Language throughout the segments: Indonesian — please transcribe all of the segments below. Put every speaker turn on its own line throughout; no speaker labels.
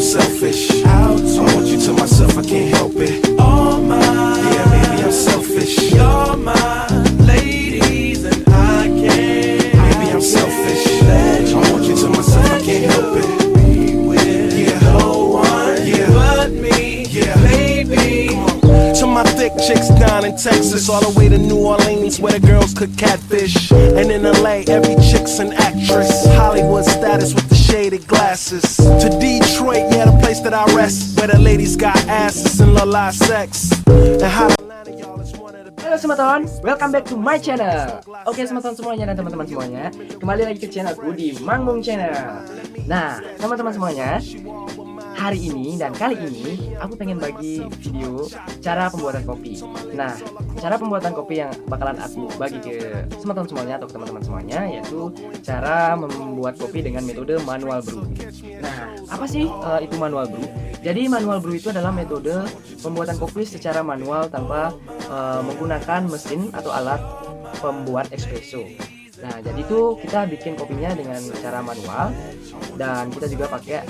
selfish. I want you to myself, I can't help it. All mine. Yeah, maybe I'm selfish. You're my ladies and I can't. Maybe I'm selfish. I want you to myself, I can't help it. Yeah, no one but me. Yeah, baby. To my thick chicks down in Texas, all the way to New Orleans where the girls cook catfish. And in LA, every chick's an actress. Hollywood status with the shaded glasses. To Detroit, yeah, the place that I rest, where the ladies got asses and love live sex. And how Atlanta, y'all is one of the.
Halo teman-teman, welcome back to my channel. Oke teman-teman semuanya dan teman-teman semuanya, kembali lagi ke channelku di Mangbong Channel. Nah teman-teman semuanya, hari ini dan kali ini aku pengen bagi video cara pembuatan kopi. Nah, cara pembuatan kopi yang bakalan aku bagi ke teman-teman semuanya atau ke teman-teman semuanya, yaitu cara membuat kopi dengan metode manual brew. Nah, apa sih itu manual brew? Jadi manual brew itu adalah metode pembuatan kopi secara manual tanpa menggunakan mesin atau alat pembuat espresso. Nah, jadi itu kita bikin kopinya dengan cara manual dan kita juga pakai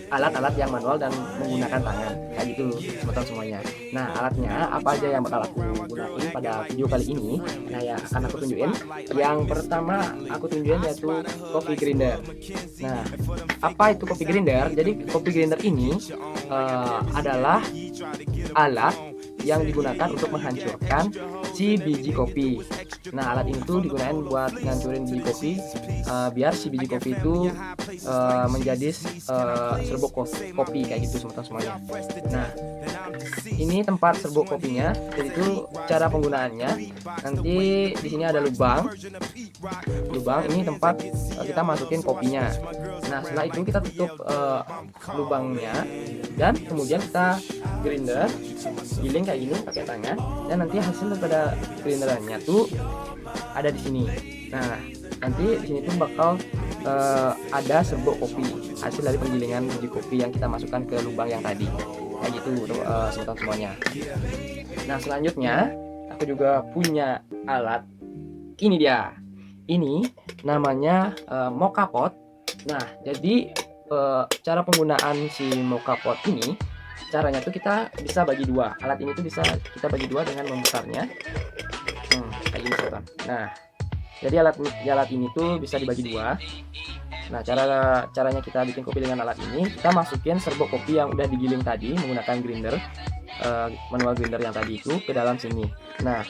alat-alat yang manual dan menggunakan tangan kayak gitu teman-teman semuanya. Nah, alatnya apa aja yang bakal aku gunain pada video kali ini? Nah, ya akan aku tunjukin. Yang pertama aku tunjukin yaitu coffee grinder. Nah, apa itu coffee grinder? Jadi coffee grinder ini adalah alat yang digunakan untuk menghancurkan si biji kopi. Nah, alat ini tuh digunakan buat ngancurin biji kopi biar si biji kopi itu menjadi serbuk kopi kayak gitu teman-teman semuanya. Nah, ini tempat serbuk kopinya. Jadi itu cara penggunaannya. Nanti di sini ada lubang. Ini tempat kita masukin kopinya. Nah, setelah itu kita tutup lubangnya dan kemudian kita grinder, giling kayak gini pakai tangan, dan nanti hasil daripada grinderannya tuh ada di sini. Nah, nanti di sini tuh bakal ada serbuk kopi hasil dari penggilingan biji kopi yang kita masukkan ke lubang yang tadi kayak gitu teman-teman semuanya. Nah, selanjutnya aku juga punya alat. Ini dia, ini namanya mocha pot. Nah, jadi cara penggunaan si mocha pot ini, caranya tuh kita bisa bagi dua. Alat ini tuh bisa kita bagi dua dengan membesarnya kayak gini teman-teman. Nah, jadi alat ini tuh bisa dibagi dua. Nah, caranya kita bikin kopi dengan alat ini, kita masukin serbuk kopi yang udah digiling tadi menggunakan grinder, manual grinder yang tadi itu ke dalam sini. Nah,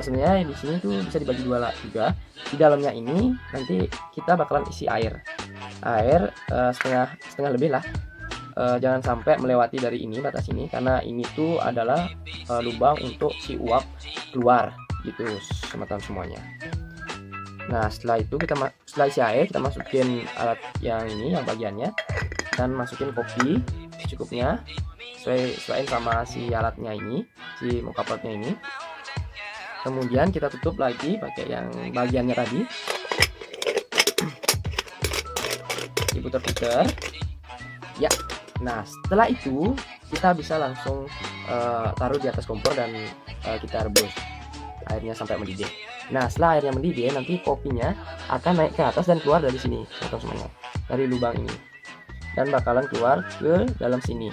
sebenarnya di sini tuh bisa dibagi dua juga. Di dalamnya ini nanti kita bakalan isi air setengah lebih lah. Jangan sampai melewati dari ini, batas ini, karena ini tuh adalah lubang untuk si uap keluar gitu teman-teman semuanya. Nah, setelah itu setelah isi air, kita masukin alat yang ini, yang bagiannya, dan masukin kopi secukupnya, sesuaiin sama si alatnya ini, si mocha potnya ini. Kemudian kita tutup lagi pakai yang bagiannya tadi, diputer-puter ya. Nah, setelah itu kita bisa langsung taruh di atas kompor dan kita rebus airnya sampai mendidih. Nah, setelah airnya mendidih, nanti kopinya akan naik ke atas dan keluar dari sini teman-teman semuanya, dari lubang ini, dan bakalan keluar ke dalam sini.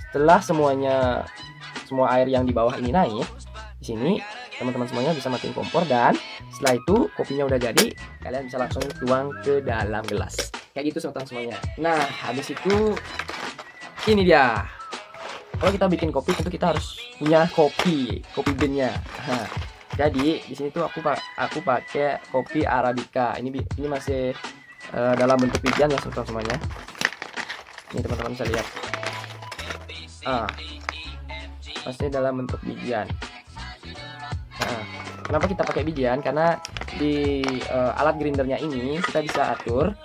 Setelah semua air yang di bawah ini naik di sini, teman-teman semuanya bisa matiin kompor, dan setelah itu kopinya udah jadi, kalian bisa langsung tuang ke dalam gelas kayak gitu teman-teman semuanya. Nah, habis itu ini dia. Kalau kita bikin kopi tentu kita harus punya kopi beannya. Nah, jadi di sini tuh aku pakai kopi arabica. Ini masih dalam bentuk bijian ya teman-teman semuanya. Ini teman-teman bisa lihat. Masih dalam bentuk bijian. Nah, kenapa kita pakai bijian? Karena di alat grindernya ini kita bisa atur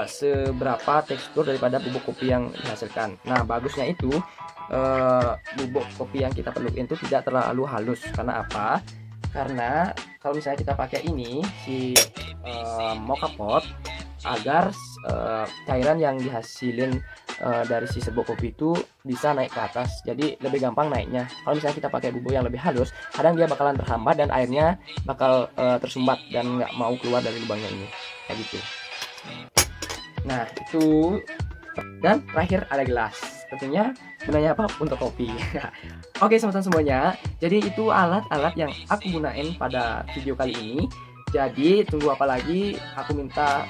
seberapa tekstur daripada bubuk kopi yang dihasilkan. Nah, bagusnya itu bubuk kopi yang kita perluin itu tidak terlalu halus. Karena apa? Karena kalau misalnya kita pakai ini si mocha pot, agar cairan yang dihasilin dari si serbuk kopi itu bisa naik ke atas, jadi lebih gampang naiknya. Kalau misalnya kita pakai bubuk yang lebih halus, kadang dia bakalan terhambat dan airnya bakal tersumbat dan nggak mau keluar dari lubangnya ini kayak gitu. Nah, itu Dan terakhir ada gelas. Tentunya gunanya apa? Untuk kopi. Oke teman-teman semuanya, jadi itu alat-alat yang aku gunain pada video kali ini. Jadi tunggu apa lagi, aku minta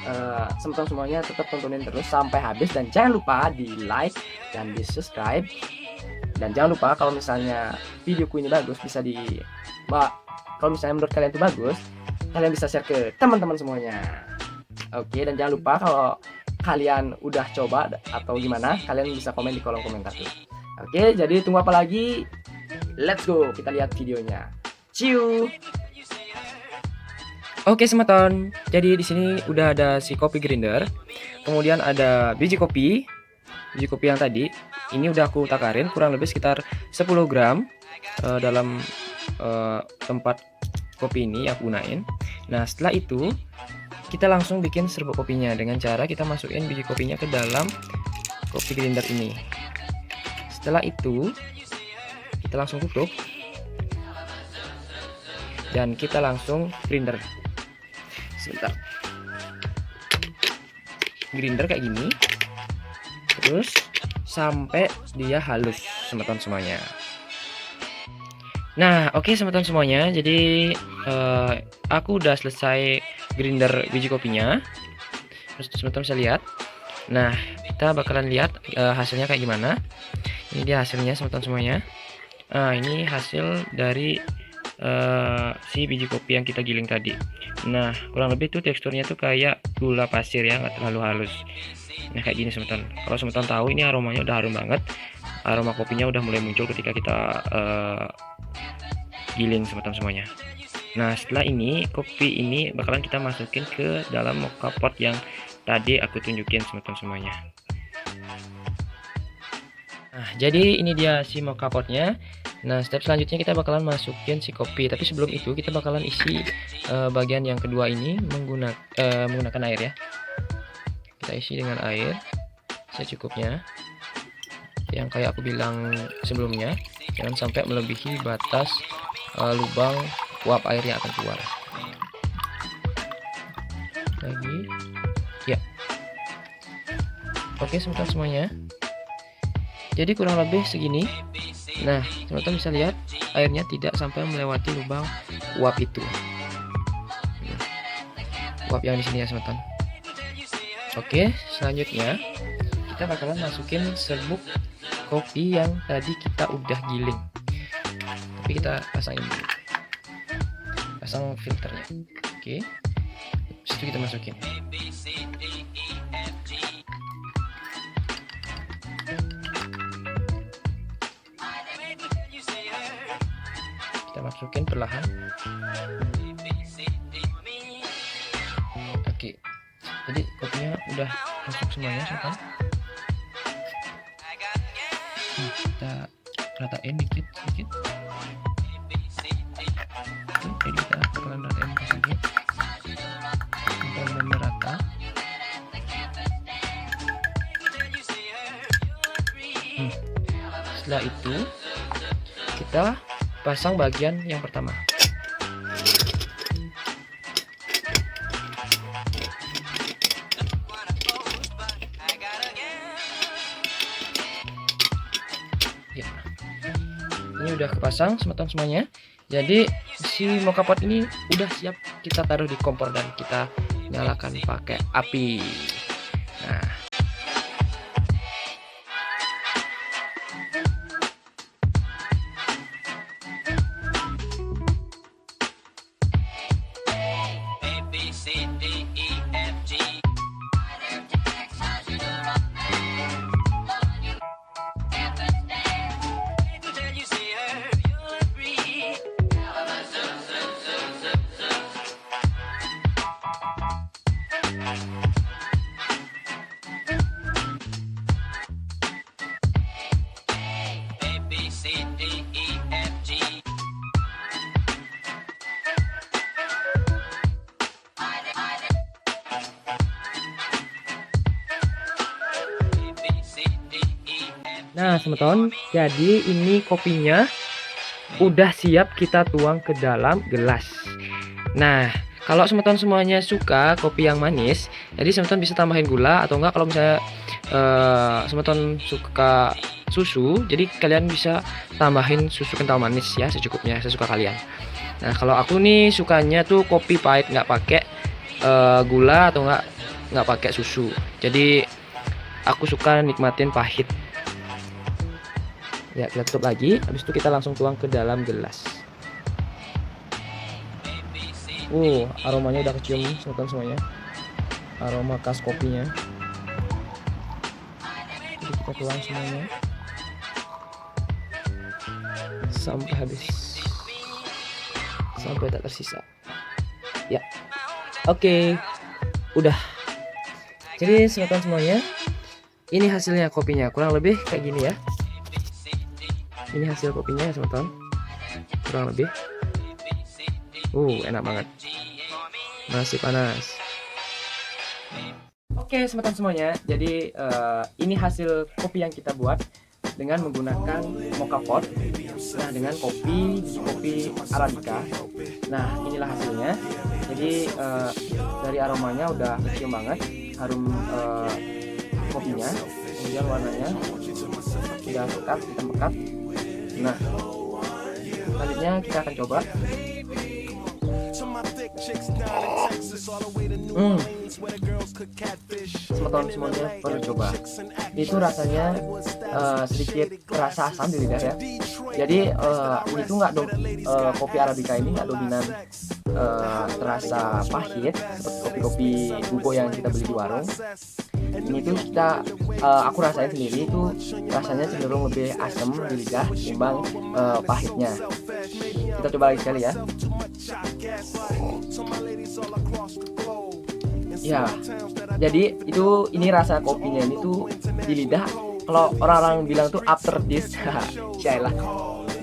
teman-teman semuanya tetap tontonin terus sampai habis. Dan jangan lupa di like dan di subscribe. Dan jangan lupa kalau misalnya videoku ini bagus, bisa kalau misalnya menurut kalian itu bagus, kalian bisa share ke teman-teman semuanya. Oke, dan jangan lupa kalau kalian udah coba atau gimana, kalian bisa komen di kolom komentar tuh. Oke, jadi tunggu apa lagi? Let's go, kita lihat videonya. Ciu. Oke, teman-teman. Jadi di sini udah ada si kopi grinder. Kemudian ada biji kopi. Biji kopi yang tadi ini udah aku takarin kurang lebih sekitar 10 gram dalam tempat kopi ini aku gunain. Nah, setelah itu kita langsung bikin serbuk kopinya dengan cara kita masukin biji kopinya ke dalam kopi grinder ini. Setelah itu kita langsung tutup dan kita langsung grinder. Sebentar. Grinder kayak gini. Terus sampai dia halus, teman-teman semuanya. Nah, oke teman-teman semuanya. Jadi aku udah selesai grinder biji kopinya. Terus teman-teman bisa lihat. Nah, kita bakalan lihat hasilnya kayak gimana. Ini dia hasilnya teman-teman semuanya. Nah, ini hasil dari si biji kopi yang kita giling tadi. Nah, kurang lebih tuh teksturnya tuh kayak gula pasir ya, nggak terlalu halus. Nah, kayak gini teman-teman. Kalau teman-teman tahu, ini aromanya udah harum banget. Aroma kopinya udah mulai muncul ketika kita giling teman-teman semuanya. Nah, setelah ini kopi ini bakalan kita masukin ke dalam mocha pot yang tadi aku tunjukin teman-teman semuanya. Nah, jadi ini dia si mocha potnya. Nah, step selanjutnya kita bakalan masukin si kopi. Tapi sebelum itu kita bakalan isi bagian yang kedua ini menggunakan air ya. Kita isi dengan air secukupnya. Yang kayak aku bilang sebelumnya, jangan sampai melebihi batas lubang uap air yang akan keluar. Lagi ya. Oke teman-teman semuanya, jadi kurang lebih segini. Nah, teman-teman bisa lihat airnya tidak sampai melewati lubang uap itu, uap yang di sini ya teman-teman. Oke, selanjutnya kita bakalan masukin serbuk kopi yang tadi kita udah giling. Tapi kita pasangin dulu, pasang filternya. Oke, situ kita masukin. Kita masukin perlahan. Oke, jadi kopinya udah masuk semuanya kan? Kita ratain dikit. Oke, jadi kita bakalan ratain ke sini sampai benar rata. Setelah itu kita pasang bagian yang pertama. Ya, ini udah kepasang teman-teman semuanya. Jadi si mocha pot ini udah siap kita taruh di kompor dan kita nyalakan pakai api. Nah, nah teman-teman, jadi ini kopinya udah siap kita tuang ke dalam gelas. Nah, Kalau teman-teman semuanya suka kopi yang manis, jadi teman-teman bisa tambahin gula, atau enggak kalau misalnya teman-teman suka susu, jadi kalian bisa tambahin susu kental manis ya, secukupnya, sesuka kalian. Nah kalau aku nih sukanya tuh kopi pahit, nggak pakai gula atau nggak pakai susu. Jadi aku suka nikmatin pahit. Ya, kita tutup lagi, habis itu kita langsung tuang ke dalam gelas. Aromanya udah kecium teman-teman semuanya, aroma khas kopinya. Jadi kita tuang semuanya sampai habis, sampai tak tersisa ya. Oke, udah. Jadi teman-teman semuanya, ini hasilnya kopinya, kurang lebih kayak gini ya. Ini hasil kopinya ya teman-teman, kurang lebih. Enak banget, masih panas. Oke teman-teman semuanya, jadi ini hasil kopi yang kita buat dengan menggunakan mocha pot. Nah, dengan kopi Arabica. Nah, inilah hasilnya. Jadi dari aromanya udah kecium banget, harum kopinya, kemudian warnanya udah pekat, hitam pekat. Nah, selanjutnya kita akan coba. Teman-teman semuanya perlu coba. Itu rasanya sedikit terasa asam di lidah ya. Jadi ini tuh kopi Arabica ini nggak dominan terasa pahit seperti kopi-kopi bubuk yang kita beli di warung. Ini tuh aku rasain sendiri itu rasanya cenderung lebih asam di lidah timbang pahitnya. Kita coba lagi sekali ya. Ya, jadi ini rasa kopinya ini tuh di lidah. Kalau orang-orang bilang tuh after taste, syailah.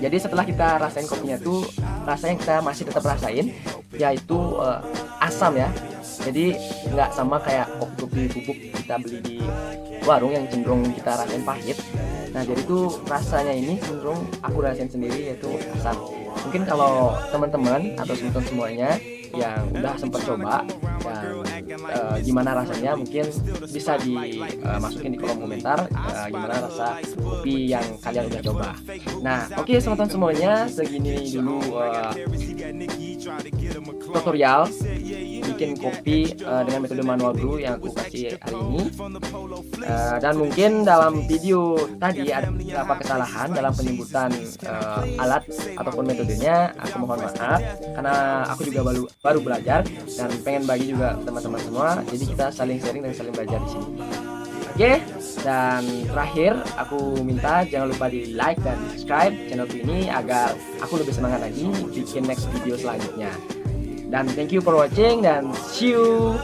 Jadi setelah kita rasain kopinya tuh, rasanya kita masih tetap rasain, yaitu asam ya. Jadi nggak sama kayak kopi-kopi bubuk kita beli di warung yang cenderung kita rasain pahit. Nah, jadi tuh rasanya ini cenderung aku rasain sendiri yaitu asam. Mungkin kalau teman-teman atau teman-teman semuanya yang udah sempat coba dan gimana rasanya, mungkin bisa dimasukin di kolom komentar gimana rasa kopi yang kalian udah coba. Nah, oke teman-teman semuanya, segini dulu tutorial bikin kopi dengan metode manual brew yang aku kasih hari ini. Dan mungkin dalam video tadi ada beberapa kesalahan dalam penyebutan alat ataupun metodenya. Aku mohon maaf karena aku juga baru belajar dan pengen bagi juga teman-teman semua. Jadi kita saling sharing dan saling belajar di sini. Oke, dan terakhir aku minta jangan lupa di like dan di subscribe channelku ini agar aku lebih semangat lagi bikin next video selanjutnya. Dan thank you for watching dan see you.